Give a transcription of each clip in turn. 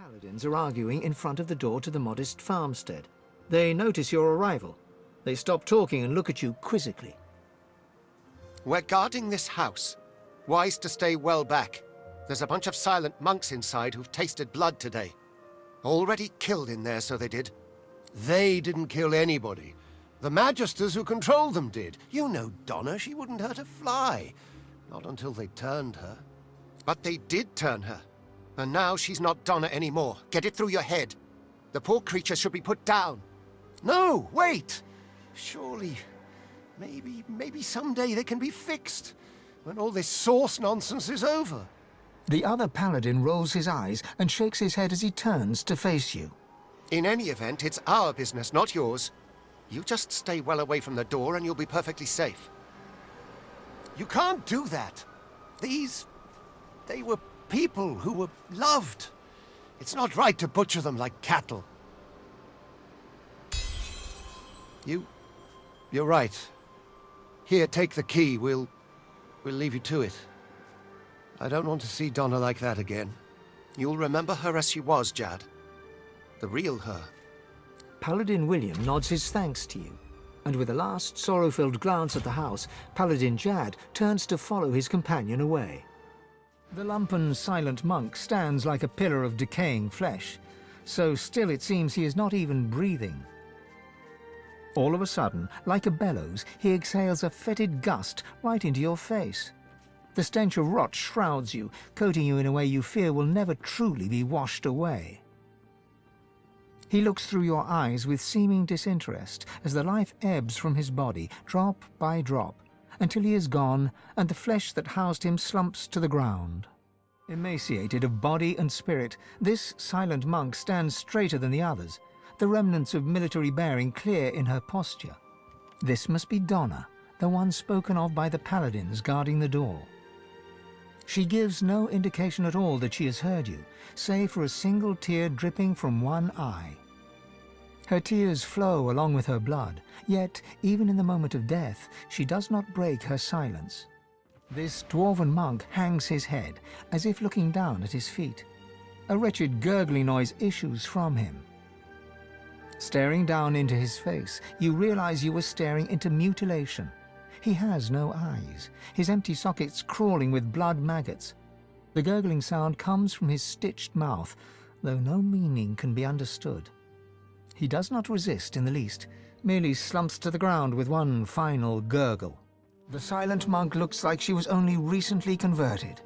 paladins are arguing in front of the door to the modest farmstead. They notice your arrival. They stop talking and look at you quizzically. We're guarding this house. Wise to stay well back. There's a bunch of silent monks inside who've tasted blood today. Already killed in there, so they did. They didn't kill anybody. The Magisters who control them did. You know Donna, she wouldn't hurt a fly. Not until they turned her. But they did turn her. And now she's not Donna anymore. Get it through your head. The poor creature should be put down. No, wait! Surely, maybe someday they can be fixed. When all this source nonsense is over. The other paladin rolls his eyes and shakes his head as he turns to face you. In any event, it's our business, not yours. You just stay well away from the door and you'll be perfectly safe. You can't do that. They were people who were loved. It's not right to butcher them like cattle. You're right. Here, take the key. We'll leave you to it. I don't want to see Donna like that again. You'll remember her as she was, Jad. The real her. Paladin William nods his thanks to you, and with a last sorrow-filled glance at the house, Paladin Jad turns to follow his companion away. The lumpen silent monk stands like a pillar of decaying flesh, so still it seems he is not even breathing. All of a sudden, like a bellows, he exhales a fetid gust right into your face. The stench of rot shrouds you, coating you in a way you fear will never truly be washed away. He looks through your eyes with seeming disinterest as the life ebbs from his body, drop by drop, until he is gone and the flesh that housed him slumps to the ground. Emaciated of body and spirit, this silent monk stands straighter than the others, the remnants of military bearing clear in her posture. This must be Donna, the one spoken of by the paladins guarding the door. She gives no indication at all that she has heard you, save for a single tear dripping from one eye. Her tears flow along with her blood, yet, even in the moment of death, she does not break her silence. This dwarven monk hangs his head, as if looking down at his feet. A wretched gurgling noise issues from him. Staring down into his face, you realize you were staring into mutilation. He has no eyes, his empty sockets crawling with blood maggots. The gurgling sound comes from his stitched mouth, though no meaning can be understood. He does not resist in the least, merely slumps to the ground with one final gurgle. The silent monk looks like she was only recently converted.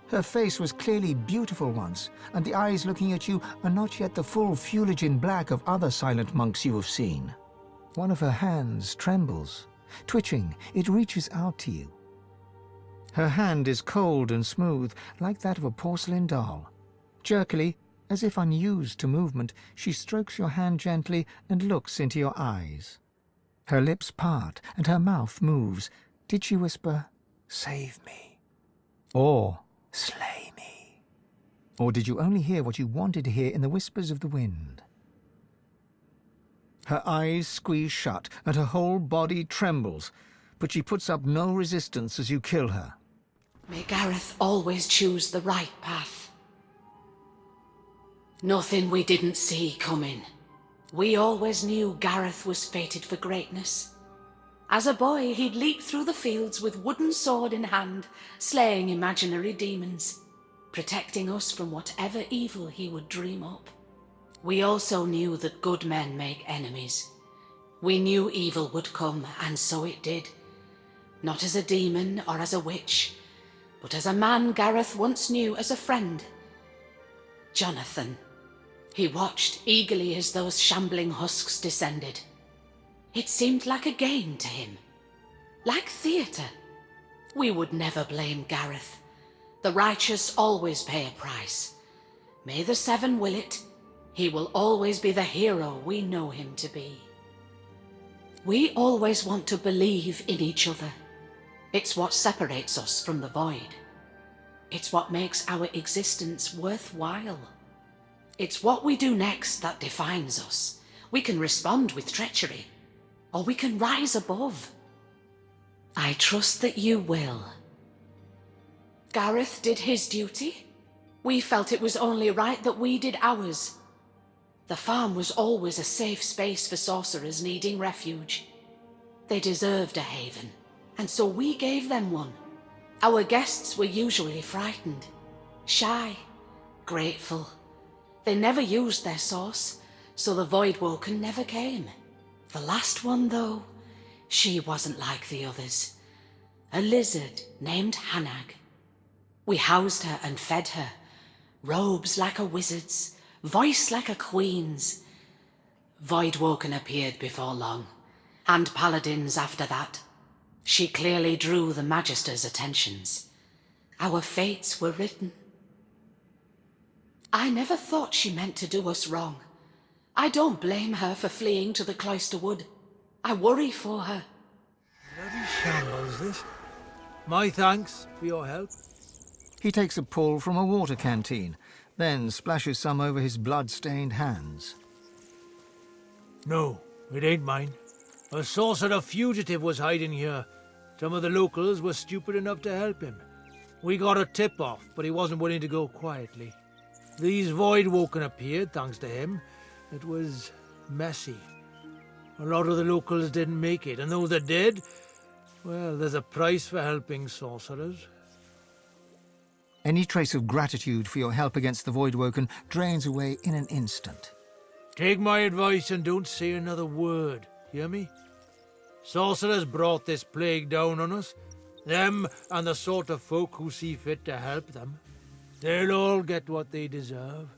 Her face was clearly beautiful once, and the eyes looking at you are not yet the full fuligin black of other silent monks you have seen. One of her hands trembles. Twitching, it reaches out to you. Her hand is cold and smooth, like that of a porcelain doll. Jerkily, as if unused to movement, she strokes your hand gently and looks into your eyes. Her lips part and her mouth moves. Did she whisper, "Save me," or "Slay me"? Or did you only hear what you wanted to hear in the whispers of the wind? Her eyes squeeze shut and her whole body trembles, but she puts up no resistance as you kill her. May Gareth always choose the right path. Nothing we didn't see coming. We always knew Gareth was fated for greatness. As a boy, he'd leap through the fields with wooden sword in hand, slaying imaginary demons, protecting us from whatever evil he would dream up. We also knew that good men make enemies. We knew evil would come, and so it did. Not as a demon or as a witch, but as a man Gareth once knew as a friend. Jonathan. He watched eagerly as those shambling husks descended. It seemed like a game to him, like theatre. We would never blame Gareth. The righteous always pay a price. May the Seven will it, he will always be the hero we know him to be. We always want to believe in each other. It's what separates us from the void. It's what makes our existence worthwhile. It's what we do next that defines us. We can respond with treachery, or we can rise above. I trust that you will. Gareth did his duty. We felt it was only right that we did ours. The farm was always a safe space for sorcerers needing refuge. They deserved a haven, and so we gave them one. Our guests were usually frightened, shy, grateful. They never used their source, so the Voidwoken never came. The last one, though, she wasn't like the others. A lizard named Hanag. We housed her and fed her. Robes like a wizard's, voice like a queen's. Voidwoken appeared before long, and paladins after that. She clearly drew the Magister's attentions. Our fates were written. I never thought she meant to do us wrong. I don't blame her for fleeing to the Cloister Wood. I worry for her. Bloody shambles, this. My thanks for your help. He takes a pull from a water canteen, then splashes some over his blood-stained hands. No, it ain't mine. A sorcerer fugitive was hiding here. Some of the locals were stupid enough to help him. We got a tip-off, but he wasn't willing to go quietly. These Voidwoken appeared, thanks to him. It was messy. A lot of the locals didn't make it, and those that did, well, there's a price for helping sorcerers. Any trace of gratitude for your help against the Voidwoken drains away in an instant. Take my advice and don't say another word, hear me? Sorcerers brought this plague down on us. Them and the sort of folk who see fit to help them. They'll all get what they deserve.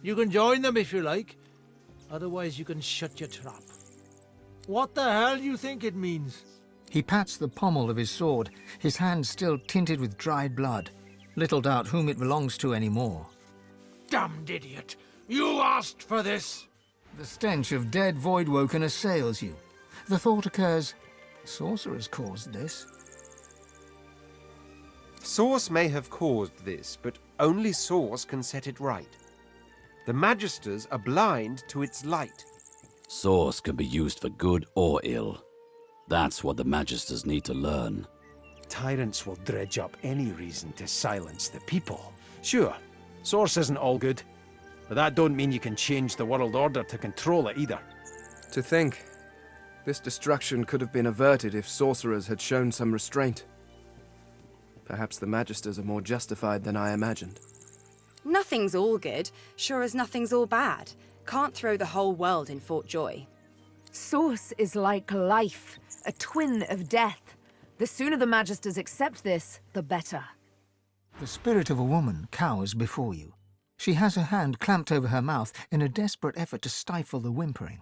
You can join them if you like. Otherwise you can shut your trap. What the hell do you think it means? He pats the pommel of his sword, his hand still tinted with dried blood. Little doubt whom it belongs to anymore. Damned idiot! You asked for this! The stench of dead Voidwoken assails you. The thought occurs, sorcerers caused this. Source may have caused this, but only Source can set it right. The Magisters are blind to its light. Source can be used for good or ill. That's what the Magisters need to learn. Tyrants will dredge up any reason to silence the people. Sure, Source isn't all good, but that don't mean you can change the world order to control it either. To think, this destruction could have been averted if sorcerers had shown some restraint. Perhaps the Magisters are more justified than I imagined. Nothing's all good, sure as nothing's all bad. Can't throw the whole world in Fort Joy. Source is like life, a twin of death. The sooner the Magisters accept this, the better. The spirit of a woman cowers before you. She has her hand clamped over her mouth in a desperate effort to stifle the whimpering.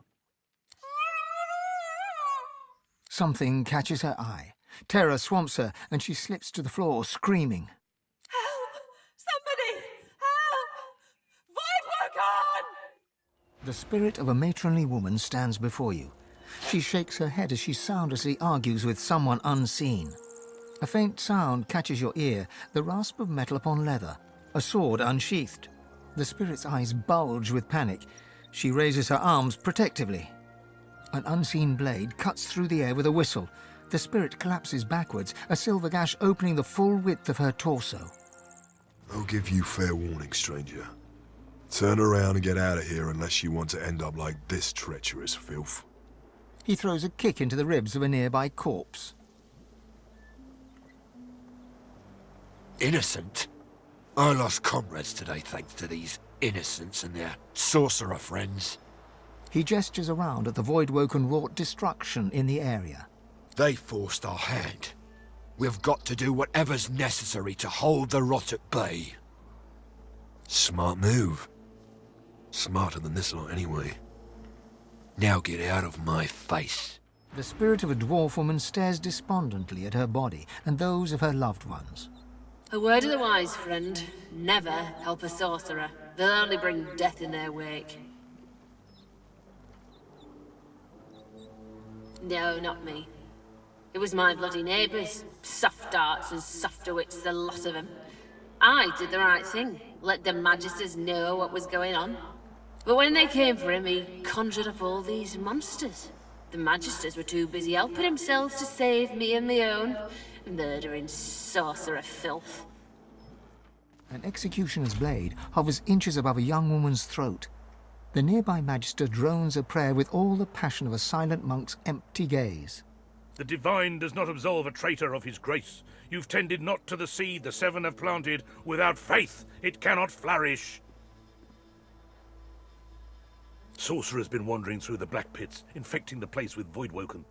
Something catches her eye. Terror swamps her, and she slips to the floor, screaming. Help! Somebody! Help! Voidwoken! The spirit of a matronly woman stands before you. She shakes her head as she soundlessly argues with someone unseen. A faint sound catches your ear, the rasp of metal upon leather, a sword unsheathed. The spirit's eyes bulge with panic. She raises her arms protectively. An unseen blade cuts through the air with a whistle. The spirit collapses backwards, a silver gash opening the full width of her torso. I'll give you fair warning, stranger. Turn around and get out of here unless you want to end up like this treacherous filth. He throws a kick into the ribs of a nearby corpse. Innocent? I lost comrades today thanks to these innocents and their sorcerer friends. He gestures around at the Voidwoken wrought destruction in the area. They forced our hand. We've got to do whatever's necessary to hold the rot at bay. Smart move. Smarter than this lot anyway. Now get out of my face. The spirit of a dwarf woman stares despondently at her body and those of her loved ones. A word of the wise, friend. Never help a sorcerer. They'll only bring death in their wake. No, not me. It was my bloody neighbours. Soft darts and softer wits, the lot of them. I did the right thing. Let the Magisters know what was going on. But when they came for him, he conjured up all these monsters. The Magisters were too busy helping themselves to save me and my own. Murdering sorcerer filth. An executioner's blade hovers inches above a young woman's throat. The nearby magister drones a prayer with all the passion of a silent monk's empty gaze. The divine does not absolve a traitor of his grace. You've tended not to the seed the seven have planted. Without faith, it cannot flourish. Sorcerer's been wandering through the black pits, infecting the place with Voidwoken.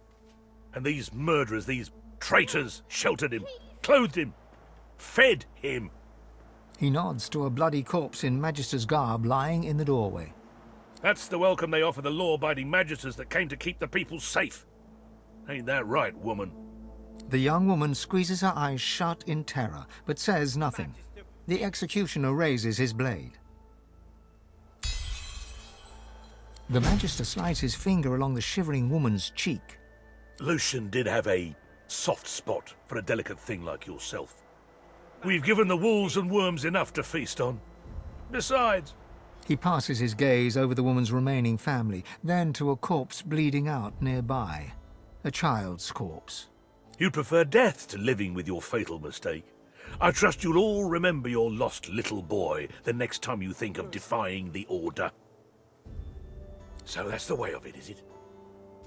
And these murderers, these traitors, sheltered him, clothed him, fed him. He nods to a bloody corpse in Magister's garb lying in the doorway. That's the welcome they offer the law-abiding magisters that came to keep the people safe. Ain't that right, woman? The young woman squeezes her eyes shut in terror, but says nothing. The executioner raises his blade. The Magister slides his finger along the shivering woman's cheek. Lucian did have a soft spot for a delicate thing like yourself. We've given the wolves and worms enough to feast on. Besides... He passes his gaze over the woman's remaining family, then to a corpse bleeding out nearby. A child's corpse. You'd prefer death to living with your fatal mistake. I trust you'll all remember your lost little boy the next time you think of defying the order. So that's the way of it, is it?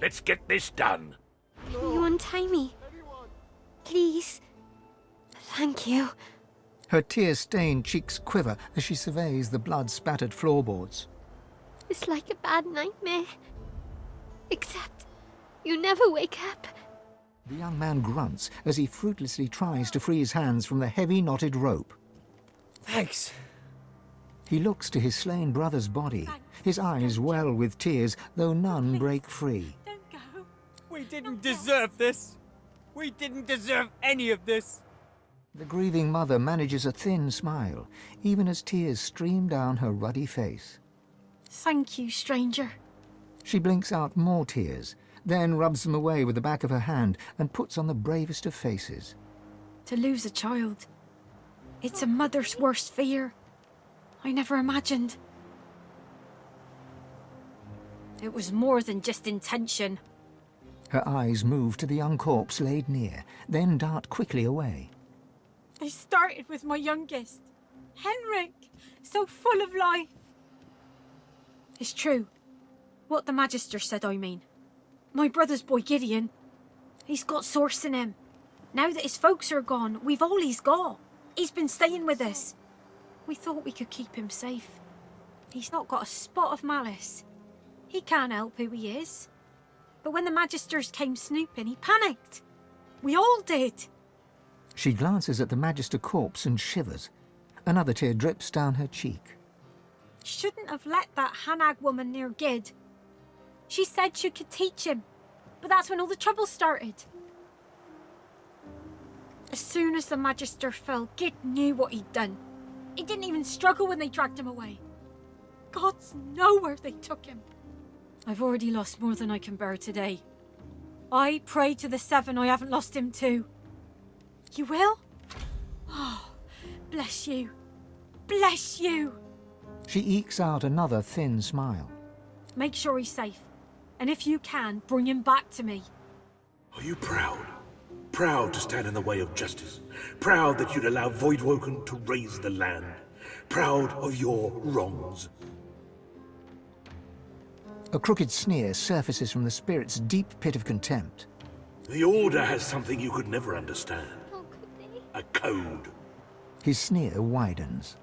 Let's get this done. Can you untie me? Please. Thank you. Her tear-stained cheeks quiver as she surveys the blood-spattered floorboards. It's like a bad nightmare. Except you never wake up. The young man grunts as he fruitlessly tries to free his hands from the heavy knotted rope. Thanks. He looks to his slain brother's body. His eyes well with tears, though none break free. Don't go. We didn't deserve this. We didn't deserve any of this. The grieving mother manages a thin smile, even as tears stream down her ruddy face. Thank you, stranger. She blinks out more tears, then rubs them away with the back of her hand and puts on the bravest of faces. To lose a child. It's a mother's worst fear. I never imagined. It was more than just intention. Her eyes move to the young corpse laid near, then dart quickly away. They started with my youngest, Henrik, so full of life. It's true. What the Magister said, I mean. My brother's boy Gideon, he's got source in him. Now that his folks are gone, we've all he's got. He's been staying with us. We thought we could keep him safe. He's not got a spot of malice. He can't help who he is. But when the Magisters came snooping, he panicked. We all did. She glances at the Magister corpse and shivers. Another tear drips down her cheek. Shouldn't have let that Hanag woman near Gid. She said she could teach him, but that's when all the trouble started. As soon as the Magister fell, Gid knew what he'd done. He didn't even struggle when they dragged him away. Gods know where they took him. I've already lost more than I can bear today. I pray to the Seven I haven't lost him too. You will? Oh, bless you. Bless you. She ekes out another thin smile. Make sure he's safe. And if you can, bring him back to me. Are you proud? Proud to stand in the way of justice? Proud that you'd allow Voidwoken to raise the land? Proud of your wrongs? A crooked sneer surfaces from the spirit's deep pit of contempt. The Order has something you could never understand. A code. His sneer widens.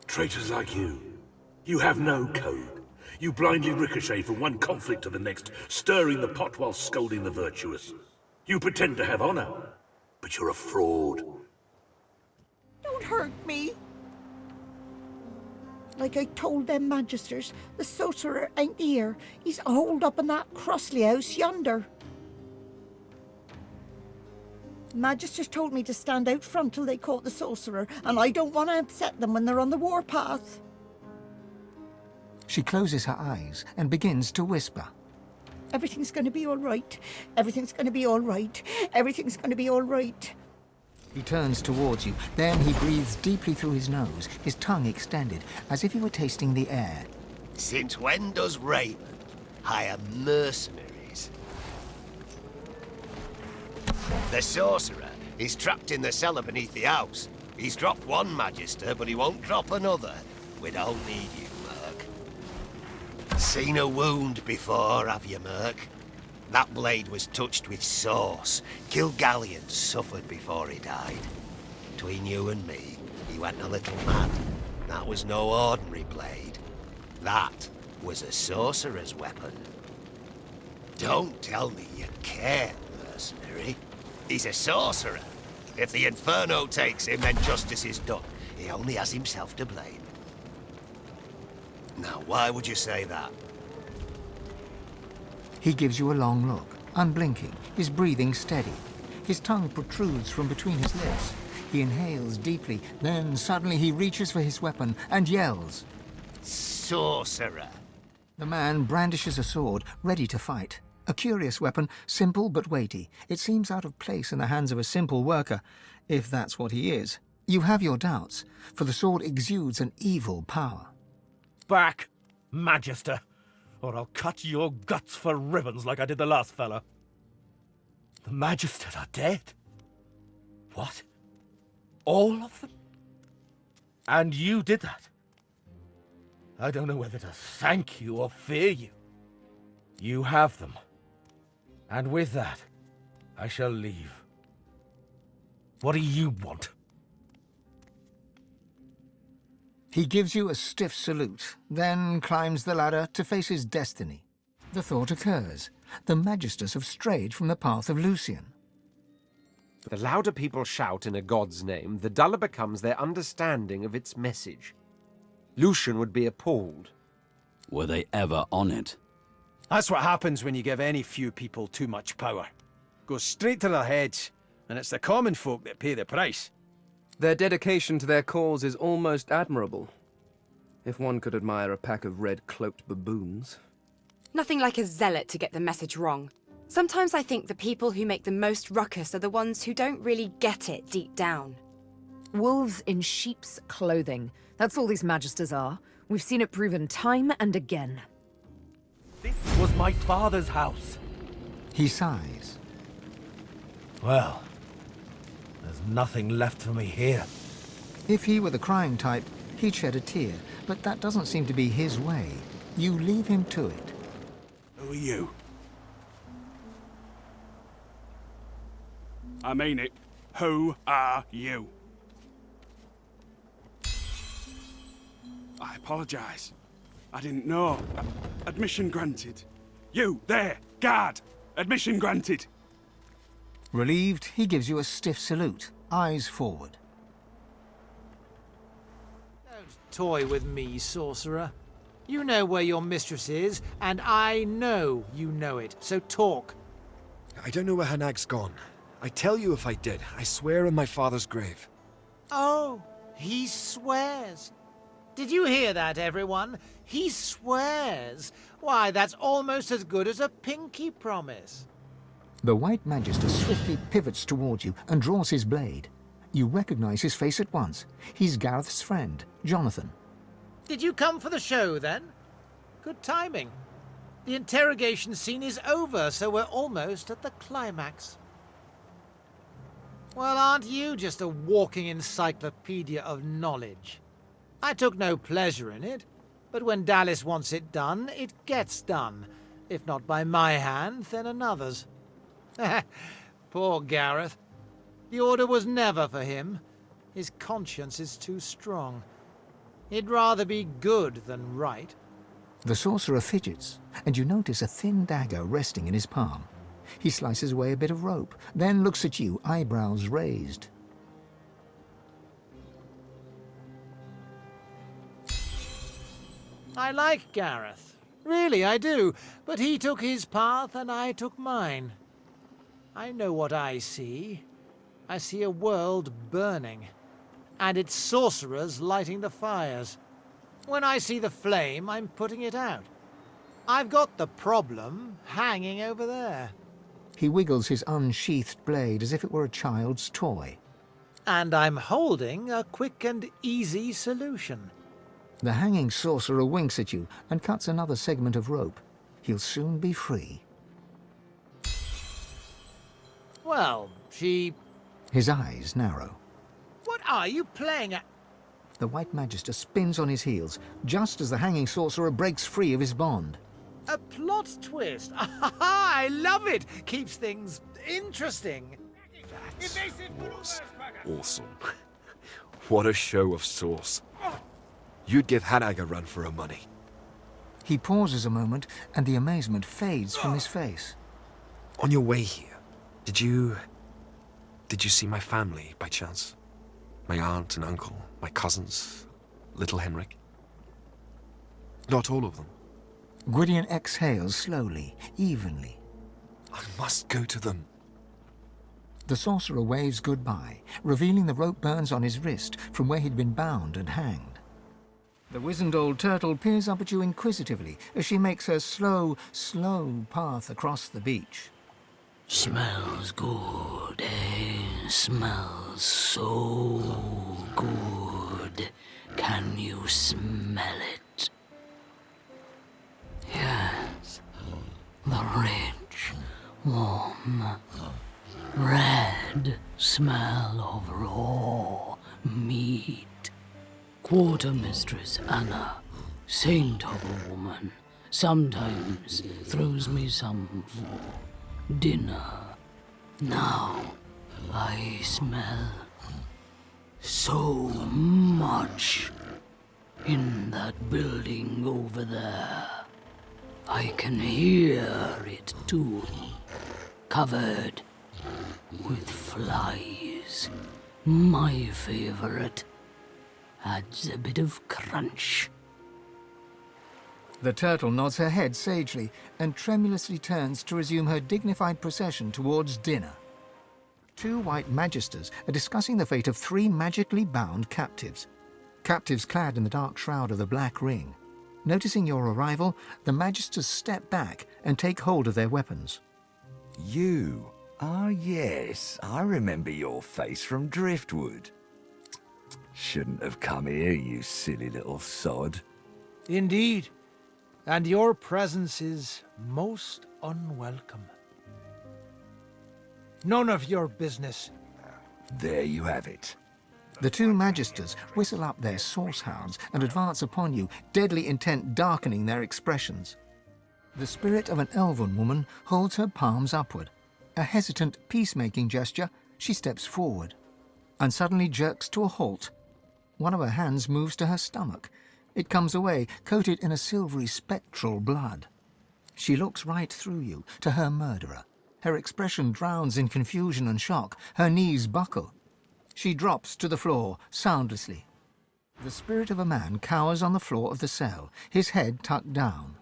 Traitors like you have no code. You blindly ricochet from one conflict to the next, stirring the pot while scolding the virtuous. You pretend to have honor, but you're a fraud. Don't hurt me. Like I told them Magisters, the sorcerer ain't here. He's holed up in that Crossley house yonder. Magisters told me to stand out front till they caught the sorcerer, and I don't want to upset them when they're on the warpath. She closes her eyes and begins to whisper. Everything's going to be all right. Everything's going to be all right. Everything's going to be all right. He turns towards you. Then he breathes deeply through his nose, his tongue extended, as if he were tasting the air. Since when does Raymond hire mercenaries? The sorcerer is trapped in the cellar beneath the house. He's dropped one Magister, but he won't drop another. We don't need you, Merc. Seen a wound before, have you, Merc? That blade was touched with sauce. Kilgallion suffered before he died. Between you and me, he went a little mad. That was no ordinary blade. That was a sorcerer's weapon. Don't tell me you care, mercenary. He's a sorcerer. If the Inferno takes him, then justice is done. He only has himself to blame. Now, why would you say that? He gives you a long look, unblinking, his breathing steady. His tongue protrudes from between his lips. He inhales deeply, then suddenly he reaches for his weapon and yells. Sorcerer! The man brandishes a sword, ready to fight. A curious weapon, simple but weighty. It seems out of place in the hands of a simple worker, if that's what he is. You have your doubts, for the sword exudes an evil power. Back, Magister, or I'll cut your guts for ribbons like I did the last fella. The Magisters are dead. What? All of them? And you did that? I don't know whether to thank you or fear you. You have them. And with that, I shall leave. What do you want? He gives you a stiff salute, then climbs the ladder to face his destiny. The thought occurs. The Magisters have strayed from the path of Lucian. The louder people shout in a god's name, the duller becomes their understanding of its message. Lucian would be appalled. Were they ever on it? That's what happens when you give any few people too much power. Goes straight to their heads, and it's the common folk that pay the price. Their dedication to their cause is almost admirable. If one could admire a pack of red-cloaked baboons. Nothing like a zealot to get the message wrong. Sometimes I think the people who make the most ruckus are the ones who don't really get it deep down. Wolves in sheep's clothing. That's all these Magisters are. We've seen it proven time and again. This was my father's house. He sighs. Well, there's nothing left for me here. If he were the crying type, he'd shed a tear, but that doesn't seem to be his way. You leave him to it. Who are you? I mean it. Who are you? I apologize. I didn't know. Admission granted. You, there, guard! Admission granted! Relieved, he gives you a stiff salute, eyes forward. Don't toy with me, sorcerer. You know where your mistress is, and I know you know it, so talk. I don't know where Hanag's gone. I'd tell you if I did. I swear on my father's grave. Oh, he swears. Did you hear that, everyone? He swears. Why, that's almost as good as a pinky promise. The White Magister swiftly pivots toward you and draws his blade. You recognize his face at once. He's Gareth's friend, Jonathan. Did you come for the show, then? Good timing. The interrogation scene is over, so we're almost at the climax. Well, aren't you just a walking encyclopedia of knowledge? I took no pleasure in it, but when Dallas wants it done, it gets done. If not by my hand, then another's. Poor Gareth. The order was never for him. His conscience is too strong. He'd rather be good than right. The sorcerer fidgets, and you notice a thin dagger resting in his palm. He slices away a bit of rope, then looks at you, eyebrows raised. I like Gareth. Really, I do. But he took his path and I took mine. I know what I see. I see a world burning. And its sorcerers lighting the fires. When I see the flame, I'm putting it out. I've got the problem hanging over there. He wiggles his unsheathed blade as if it were a child's toy. And I'm holding a quick and easy solution. The hanging sorcerer winks at you and cuts another segment of rope. He'll soon be free. Well, she... His eyes narrow. What are you playing at? The White Magister spins on his heels, just as the hanging sorcerer breaks free of his bond. A plot twist. I love it. Keeps things interesting. That was awesome. What a show of sauce. You'd give Hanag a run for her money. He pauses a moment, and the amazement fades from his face. On your way here, did you see my family, by chance? My aunt and uncle, my cousins, little Henrik? Not all of them. Gwydion exhales slowly, evenly. I must go to them. The sorcerer waves goodbye, revealing the rope burns on his wrist from where he'd been bound and hanged. The wizened old turtle peers up at you inquisitively as she makes her slow, slow path across the beach. Smells good, eh? Smells so good. Can you smell it? Yes. The rich, warm, red smell of raw meat. Quartermistress Anna, saint of a woman, sometimes throws me some for dinner. Now I smell so much in that building over there. I can hear it too, covered with flies. My favorite. Adds a bit of crunch. The turtle nods her head sagely and tremulously turns to resume her dignified procession towards dinner. Two White Magisters are discussing the fate of 3 magically bound captives. Captives clad in the dark shroud of the Black Ring. Noticing your arrival, the Magisters step back and take hold of their weapons. You? Ah, yes, I remember your face from Driftwood. Shouldn't have come here, you silly little sod. Indeed. And your presence is most unwelcome. None of your business. There you have it. The two Magisters whistle up their source hounds and advance upon you, deadly intent darkening their expressions. The spirit of an elven woman holds her palms upward. A hesitant, peacemaking gesture, she steps forward, and suddenly jerks to a halt. One of her hands moves to her stomach. It comes away, coated in a silvery, spectral blood. She looks right through you, to her murderer. Her expression drowns in confusion and shock. Her knees buckle. She drops to the floor, soundlessly. The spirit of a man cowers on the floor of the cell, his head tucked down.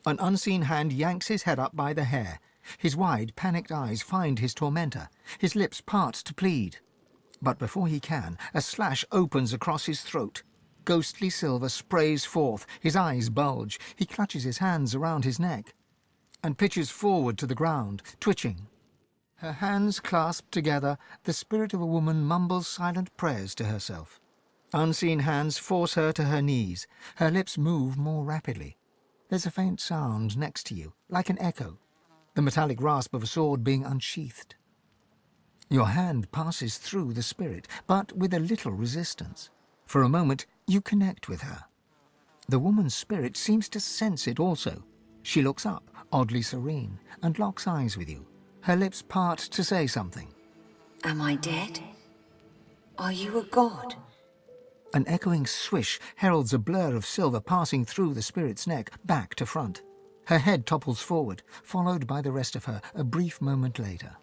An unseen hand yanks his head up by the hair. His wide, panicked eyes find his tormentor. His lips part to plead. But before he can, a slash opens across his throat. Ghostly silver sprays forth, his eyes bulge. He clutches his hands around his neck and pitches forward to the ground, twitching. Her hands clasped together, the spirit of a woman mumbles silent prayers to herself. Unseen hands force her to her knees. Her lips move more rapidly. There's a faint sound next to you, like an echo, the metallic rasp of a sword being unsheathed. Your hand passes through the spirit, but with a little resistance. For a moment, you connect with her. The woman's spirit seems to sense it also. She looks up, oddly serene, and locks eyes with you. Her lips part to say something. Am I dead? Are you a god? An echoing swish heralds a blur of silver passing through the spirit's neck, back to front. Her head topples forward, followed by the rest of her a brief moment later.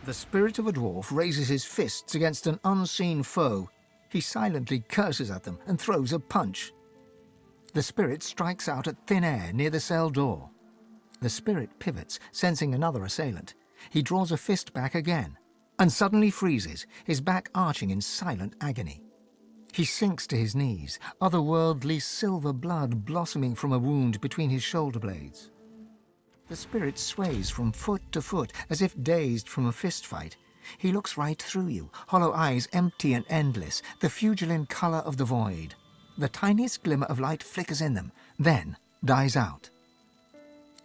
The spirit of a dwarf raises his fists against an unseen foe. He silently curses at them and throws a punch. The spirit strikes out at thin air near the cell door. The spirit pivots, sensing another assailant. He draws a fist back again, and suddenly freezes, his back arching in silent agony. He sinks to his knees, otherworldly silver blood blossoming from a wound between his shoulder blades. The spirit sways from foot to foot, as if dazed from a fist fight. He looks right through you, hollow eyes empty and endless, the fugilin color of the void. The tiniest glimmer of light flickers in them, then dies out.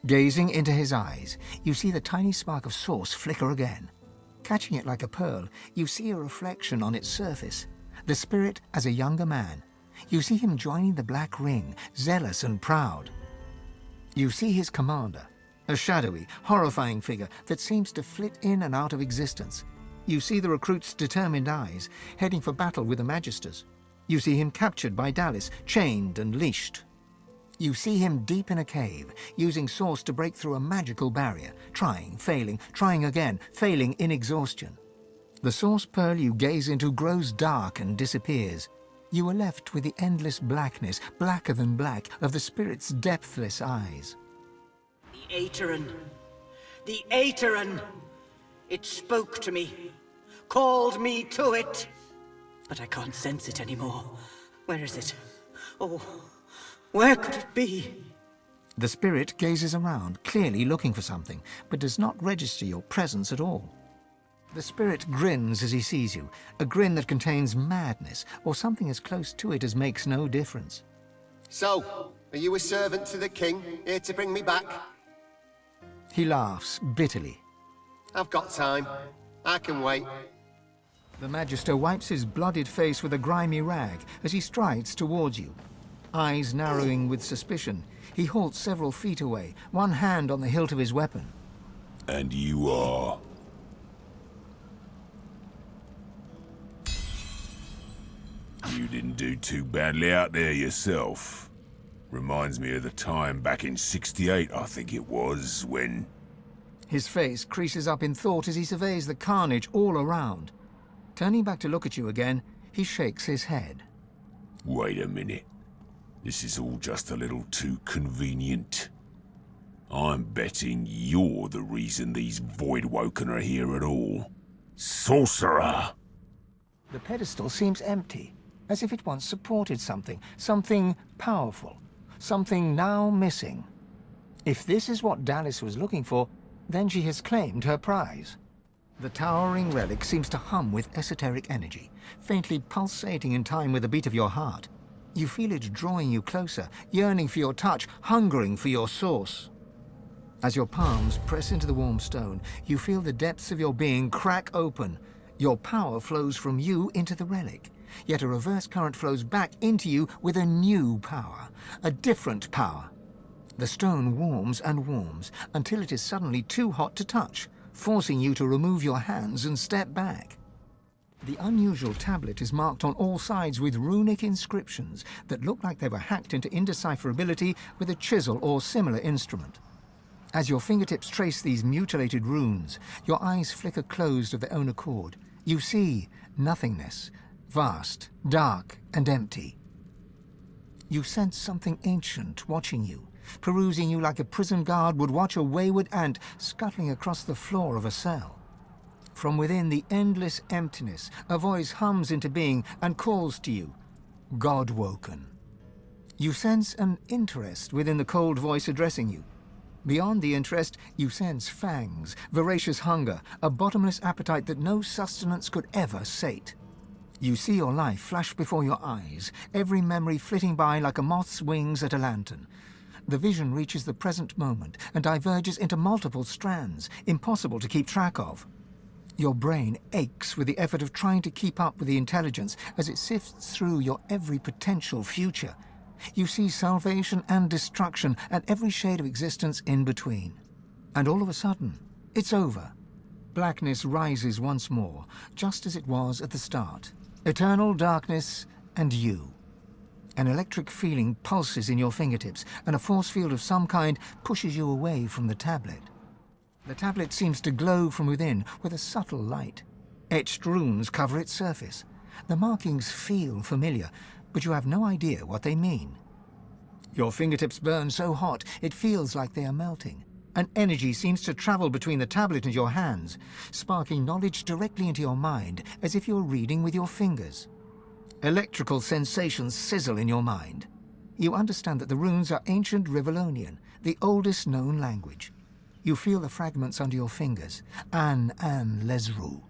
Gazing into his eyes, you see the tiny spark of source flicker again. Catching it like a pearl, you see a reflection on its surface. The spirit as a younger man. You see him joining the Black Ring, zealous and proud. You see his commander, a shadowy, horrifying figure that seems to flit in and out of existence. You see the recruit's determined eyes, heading for battle with the Magisters. You see him captured by Dallis, chained and leashed. You see him deep in a cave, using Source to break through a magical barrier, trying, failing, trying again, failing in exhaustion. The Source Pearl you gaze into grows dark and disappears. You are left with the endless blackness, blacker than black, of the spirit's depthless eyes. The Aeterin. The Aeterin! It spoke to me, called me to it. But I can't sense it anymore. Where is it? Oh, where could it be? The spirit gazes around, clearly looking for something, but does not register your presence at all. The spirit grins as he sees you, a grin that contains madness, or something as close to it as makes no difference. So, are you a servant to the king, here to bring me back? He laughs bitterly. I've got time. I can wait. The Magister wipes his blooded face with a grimy rag as he strides towards you. Eyes narrowing with suspicion, he halts several feet away, one hand on the hilt of his weapon. And you are? You didn't do too badly out there yourself. Reminds me of the time back in '68, I think it was, when... His face creases up in thought as he surveys the carnage all around. Turning back to look at you again, he shakes his head. Wait a minute. This is all just a little too convenient. I'm betting you're the reason these Voidwoken are here at all. Sorcerer! The pedestal seems empty, as if it once supported something, something powerful, something now missing. If this is what Dallis was looking for, then she has claimed her prize. The towering relic seems to hum with esoteric energy, faintly pulsating in time with the beat of your heart. You feel it drawing you closer, yearning for your touch, hungering for your source. As your palms press into the warm stone, you feel the depths of your being crack open. Your power flows from you into the relic, yet a reverse current flows back into you with a new power, a different power. The stone warms and warms until it is suddenly too hot to touch, forcing you to remove your hands and step back. The unusual tablet is marked on all sides with runic inscriptions that look like they were hacked into indecipherability with a chisel or similar instrument. As your fingertips trace these mutilated runes, your eyes flicker closed of their own accord. You see nothingness, vast, dark, and empty. You sense something ancient watching you, perusing you like a prison guard would watch a wayward ant scuttling across the floor of a cell. From within the endless emptiness, a voice hums into being and calls to you, Godwoken. You sense an interest within the cold voice addressing you. Beyond the interest, you sense fangs, voracious hunger, a bottomless appetite that no sustenance could ever sate. You see your life flash before your eyes, every memory flitting by like a moth's wings at a lantern. The vision reaches the present moment and diverges into multiple strands, impossible to keep track of. Your brain aches with the effort of trying to keep up with the intelligence as it sifts through your every potential future. You see salvation and destruction and every shade of existence in between. And all of a sudden, it's over. Blackness rises once more, just as it was at the start. Eternal darkness and you. An electric feeling pulses in your fingertips, and a force field of some kind pushes you away from the tablet. The tablet seems to glow from within with a subtle light. Etched runes cover its surface. The markings feel familiar, but you have no idea what they mean. Your fingertips burn so hot, it feels like they are melting. An energy seems to travel between the tablet and your hands, sparking knowledge directly into your mind, as if you're reading with your fingers. Electrical sensations sizzle in your mind. You understand that the runes are ancient Rivellonian, the oldest known language. You feel the fragments under your fingers, An Lesru.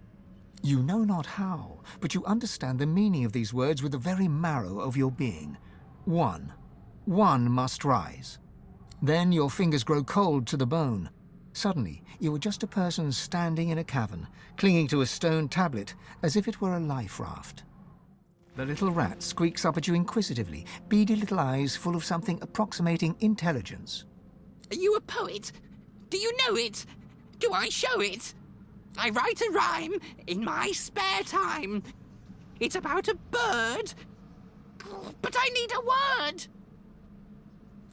You know not how, but you understand the meaning of these words with the very marrow of your being. One must rise. Then your fingers grow cold to the bone. Suddenly, you are just a person standing in a cavern, clinging to a stone tablet as if it were a life raft. The little rat squeaks up at you inquisitively, beady little eyes full of something approximating intelligence. Are you a poet? Do you know it? Do I show it? I write a rhyme in my spare time. It's about a bird, but I need a word.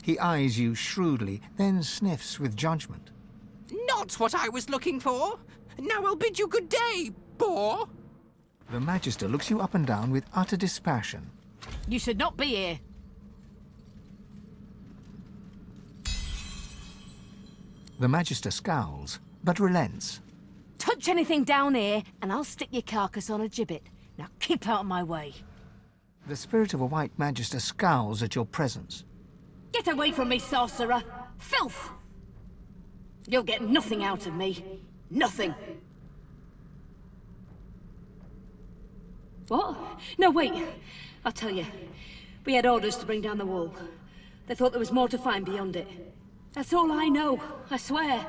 He eyes you shrewdly, then sniffs with judgment. Not what I was looking for. Now I'll bid you good day, boar. The Magister looks you up and down with utter dispassion. You should not be here. The Magister scowls, but relents. Touch anything down here, and I'll stick your carcass on a gibbet. Now keep out of my way. The spirit of a white Magister scowls at your presence. Get away from me, sorcerer! Filth! You'll get nothing out of me. Nothing. What? No, wait. I'll tell you. We had orders to bring down the wall. They thought there was more to find beyond it. That's all I know, I swear.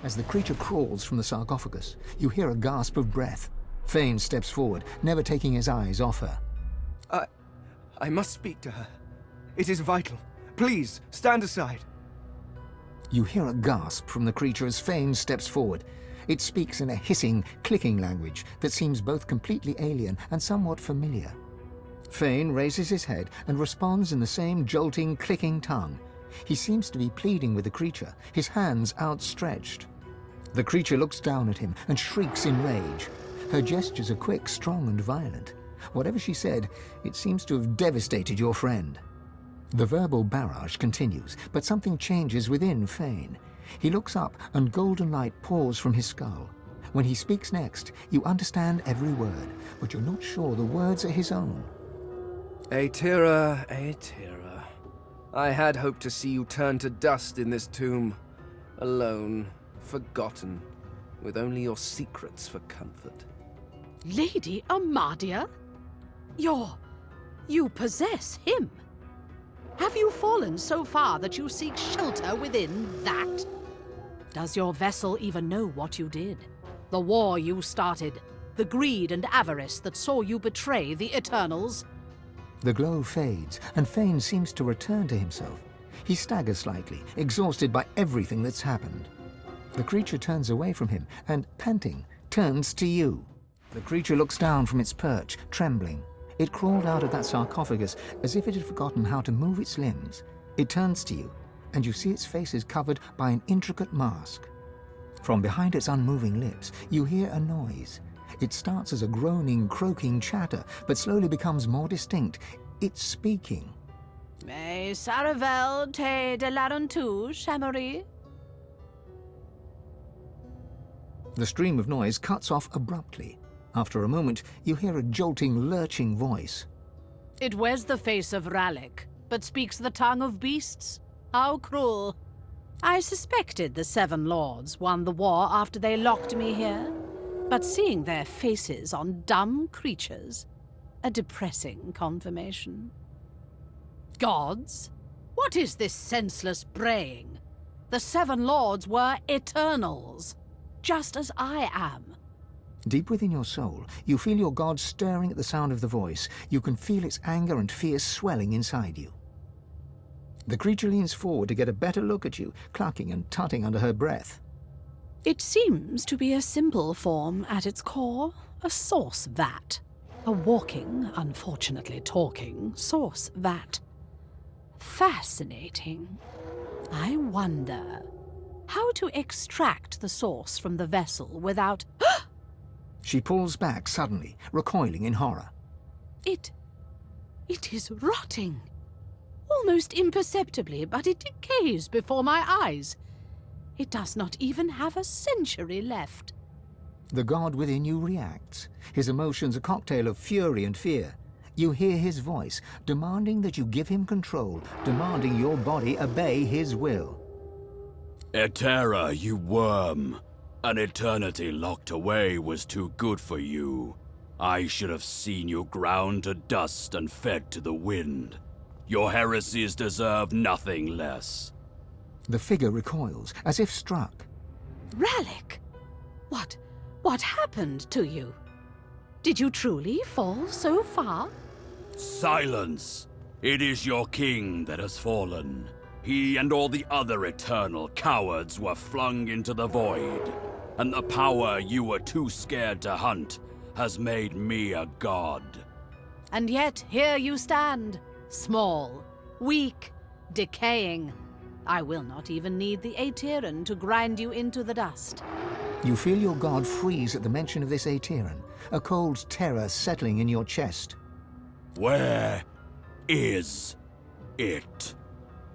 As the creature crawls from the sarcophagus, you hear a gasp of breath. Fane steps forward, never taking his eyes off her. I must speak to her. It is vital. Please, stand aside. You hear a gasp from the creature as Fane steps forward. It speaks in a hissing, clicking language that seems both completely alien and somewhat familiar. Fane raises his head and responds in the same jolting, clicking tongue. He seems to be pleading with the creature, his hands outstretched. The creature looks down at him and shrieks in rage. Her gestures are quick, strong, and violent. Whatever she said, it seems to have devastated your friend. The verbal barrage continues, but something changes within Fane. He looks up and golden light pours from his skull. When he speaks next, you understand every word, but you're not sure the words are his own. Aetira, Aetira. I had hoped to see you turn to dust in this tomb. Alone, forgotten, with only your secrets for comfort. Lady Amadia? You possess him. Have you fallen so far that you seek shelter within that? Does your vessel even know what you did? The war you started, the greed and avarice that saw you betray the Eternals? The glow fades, and Fane seems to return to himself. He staggers slightly, exhausted by everything that's happened. The creature turns away from him and, panting, turns to you. The creature looks down from its perch, trembling. It crawled out of that sarcophagus as if it had forgotten how to move its limbs. It turns to you, and you see its face is covered by an intricate mask. From behind its unmoving lips, you hear a noise. It starts as a groaning, croaking chatter, but slowly becomes more distinct. It's speaking. Mais Saravel te de l'arentou, Chamery? The stream of noise cuts off abruptly. After a moment, you hear a jolting, lurching voice. It wears the face of Rallick, but speaks the tongue of beasts. How cruel. I suspected the Seven Lords won the war after they locked me here, but seeing their faces on dumb creatures, a depressing confirmation. Gods? What is this senseless braying? The Seven Lords were Eternals, just as I am. Deep within your soul, you feel your god stirring at the sound of the voice. You can feel its anger and fear swelling inside you. The creature leans forward to get a better look at you, clucking and tutting under her breath. It seems to be a simple form at its core, a source vat. A walking, unfortunately talking, source vat. Fascinating. I wonder how to extract the source from the vessel without... She pulls back suddenly, recoiling in horror. It is rotting. Almost imperceptibly, but it decays before my eyes. It does not even have a century left. The god within you reacts, his emotions a cocktail of fury and fear. You hear his voice, demanding that you give him control, demanding your body obey his will. Etera, you worm! An eternity locked away was too good for you. I should have seen you ground to dust and fed to the wind. Your heresies deserve nothing less. The figure recoils, as if struck. Rallic! What happened to you? Did you truly fall so far? Silence! It is your king that has fallen. He and all the other eternal cowards were flung into the void, and the power you were too scared to hunt has made me a god. And yet here you stand, small, weak, decaying. I will not even need the Aetherin to grind you into the dust. You feel your god freeze at the mention of this Aetherin, a cold terror settling in your chest. Where is it?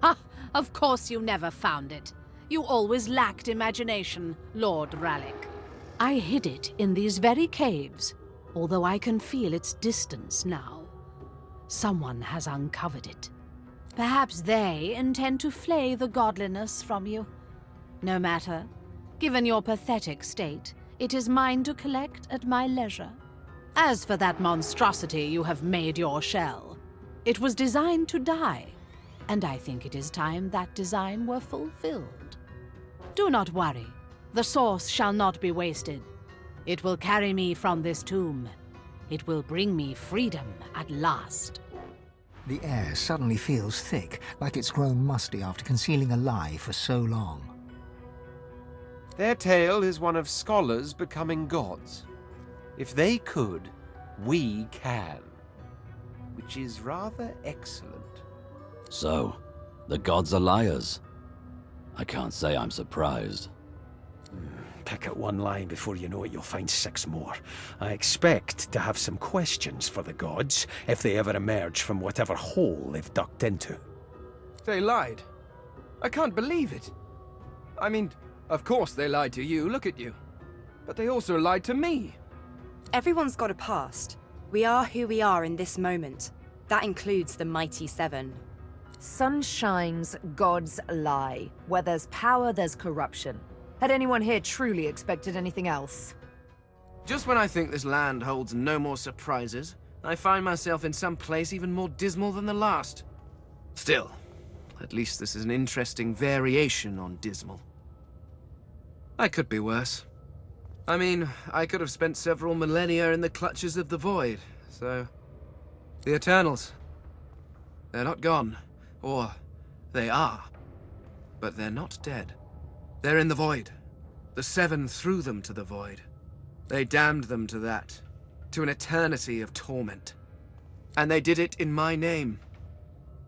Ha! Of course you never found it. You always lacked imagination, Lord Rallic. I hid it in these very caves, although I can feel its distance now. Someone has uncovered it. Perhaps they intend to flay the godliness from you. No matter. Given your pathetic state, it is mine to collect at my leisure. As for that monstrosity you have made your shell, it was designed to die, and I think it is time that design were fulfilled. Do not worry. The source shall not be wasted. It will carry me from this tomb. It will bring me freedom at last. The air suddenly feels thick, like it's grown musty after concealing a lie for so long. Their tale is one of scholars becoming gods. If they could, we can. Which is rather excellent. So, the gods are liars. I can't say I'm surprised. Pick at one lie before you know it, you'll find 6 more. I expect to have some questions for the gods if they ever emerge from whatever hole they've ducked into. They lied. I can't believe it. I mean, of course they lied to you, look at you. But they also lied to me. Everyone's got a past. We are who we are in this moment. That includes the Mighty Seven. Sun shines, gods lie. Where there's power, there's corruption. Had anyone here truly expected anything else? Just when I think this land holds no more surprises, I find myself in some place even more dismal than the last. Still, at least this is an interesting variation on dismal. I could be worse. I mean, I could have spent several millennia in the clutches of the void, so... The Eternals. They're not gone. Or, they are. But they're not dead. They're in the void. The Seven threw them to the void. They damned them to that. To an eternity of torment. And they did it in my name.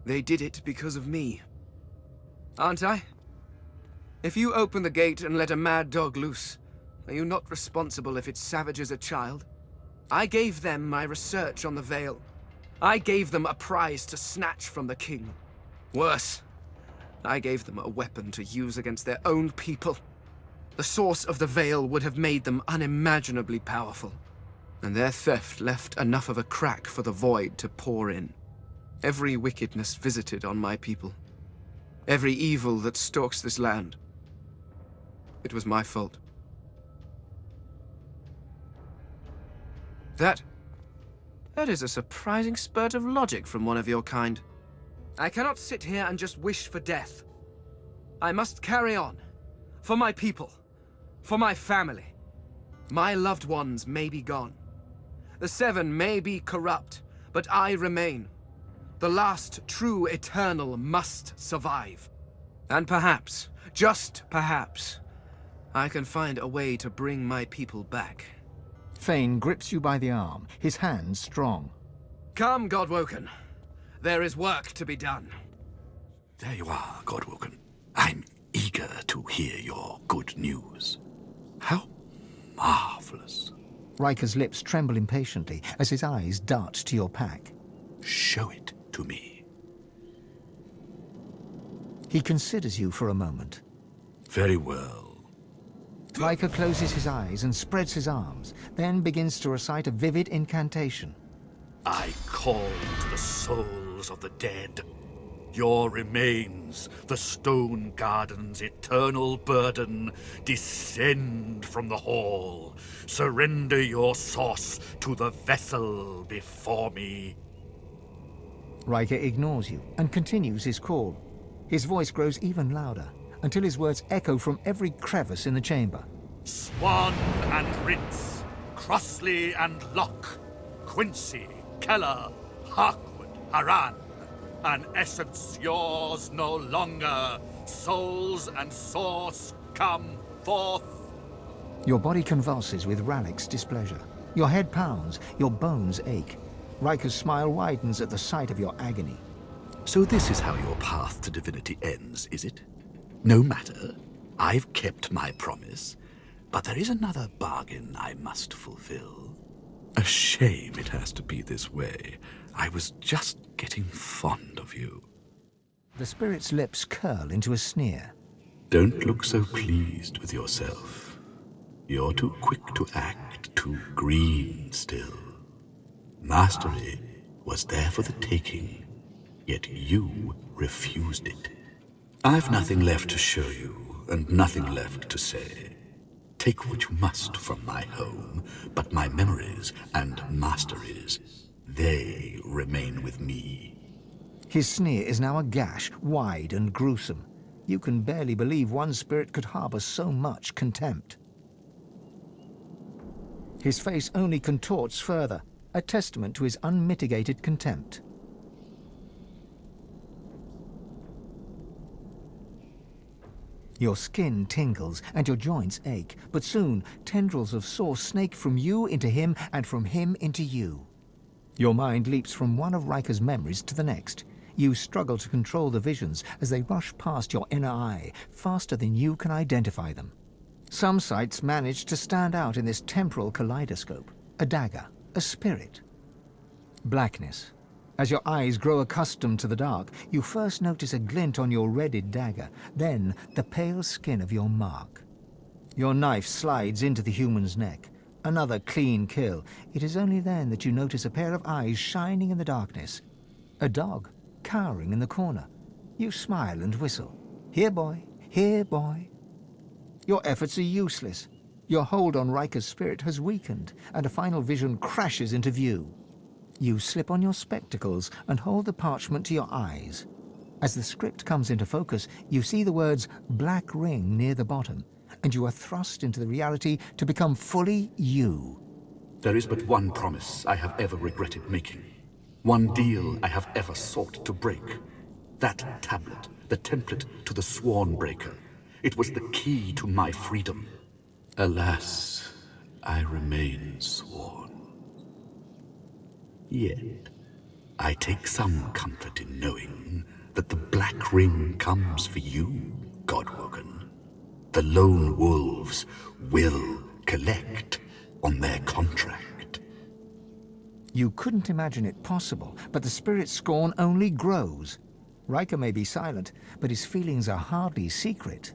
They did it because of me. Aren't I? If you open the gate and let a mad dog loose, are you not responsible if it savages a child? I gave them my research on the Veil. I gave them a prize to snatch from the king. Worse, I gave them a weapon to use against their own people. The source of the Veil would have made them unimaginably powerful. And their theft left enough of a crack for the void to pour in. Every wickedness visited on my people. Every evil that stalks this land. It was my fault. That is a surprising spurt of logic from one of your kind. I cannot sit here and just wish for death. I must carry on. For my people. For my family. My loved ones may be gone. The Seven may be corrupt, but I remain. The last true Eternal must survive. And perhaps, just perhaps, I can find a way to bring my people back. Thane grips you by the arm, his hands strong. Come, Godwoken. There is work to be done. There you are, Godwoken. I'm eager to hear your good news. How marvelous. Riker's lips tremble impatiently as his eyes dart to your pack. Show it to me. He considers you for a moment. Very well. Riker closes his eyes and spreads his arms, then begins to recite a vivid incantation. I call to the souls of the dead. Your remains, the stone garden's eternal burden, descend from the hall. Surrender your source to the vessel before me. Riker ignores you and continues his call. His voice grows even louder, until his words echo from every crevice in the chamber. Swan and Rince, Crossley and Locke, Quincy, Keller, Harkwood, Haran, an essence yours no longer, souls and source come forth. Your body convulses with Ralik's displeasure. Your head pounds, your bones ache. Riker's smile widens at the sight of your agony. So this is how your path to divinity ends, is it? No matter. I've kept my promise. But there is another bargain I must fulfill. A shame it has to be this way. I was just getting fond of you. The spirit's lips curl into a sneer. Don't look so pleased with yourself. You're too quick to act, too green still. Mastery was there for the taking, yet you refused it. I've nothing left to show you, and nothing left to say. Take what you must from my home, but my memories and masteries, they remain with me. His sneer is now a gash, wide and gruesome. You can barely believe one spirit could harbor so much contempt. His face only contorts further, a testament to his unmitigated contempt. Your skin tingles and your joints ache, but soon tendrils of source snake from you into him and from him into you. Your mind leaps from one of Riker's memories to the next. You struggle to control the visions as they rush past your inner eye, faster than you can identify them. Some sights manage to stand out in this temporal kaleidoscope. A dagger, a spirit. Blackness. As your eyes grow accustomed to the dark, you first notice a glint on your redded dagger, then the pale skin of your mark. Your knife slides into the human's neck. Another clean kill. It is only then that you notice a pair of eyes shining in the darkness. A dog, cowering in the corner. You smile and whistle. Here, boy. Here, boy. Your efforts are useless. Your hold on Riker's spirit has weakened, and a final vision crashes into view. You slip on your spectacles and hold the parchment to your eyes. As the script comes into focus, you see the words Black Ring near the bottom, and you are thrust into the reality to become fully you. There is but one promise I have ever regretted making. One deal I have ever sought to break. That tablet, the template to the Sworn Breaker. It was the key to my freedom. Alas, I remain sworn. Yet, I take some comfort in knowing that the Black Ring comes for you, Godwoken. The lone wolves will collect on their contract. You couldn't imagine it possible, but the spirit's scorn only grows. Riker may be silent, but his feelings are hardly secret.